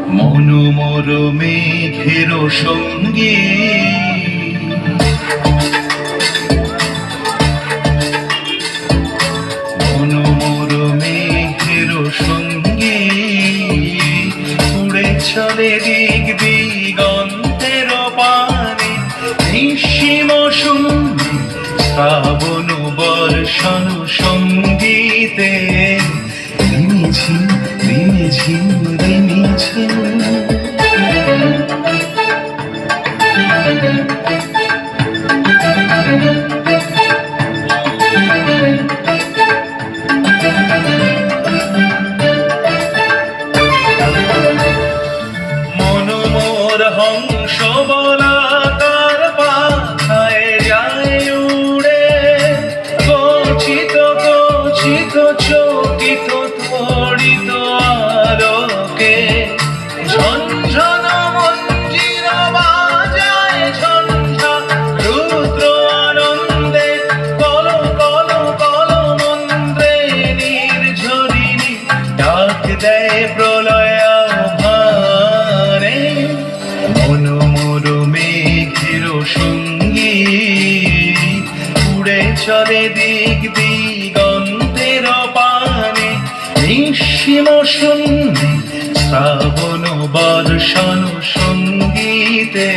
মনোমর মেঘের সঙ্গী মনোমর মেঘের সঙ্গী উড়ে চলে দিক দিগন্তের পানে নিঃসীম শূন্যে শ্রাবণ বর্ষণ সঙ্গীতে রিমিঝিম রিমিঝিম রিমিঝিম মনোমর হংস বলাকার পাখায় যায় উড়ে গচ্ছিত গচ্ছিত চকিত ত্বরিত আলোকে ঝনঝন মঞ্জির বাজায় ঝঞ্ঝা রুদ্র আনন্দে কল কল কল মন্ত্রে নির্ঝরিণী ডাক দেয় প্রলয় আহ্বানে মনোমর মেঘের সঙ্গী উড়ে চলে দিক দিগন্তের পানে নিঃসীম শূন্যে শ্রাবণ বর্ষণ সঙ্গীতে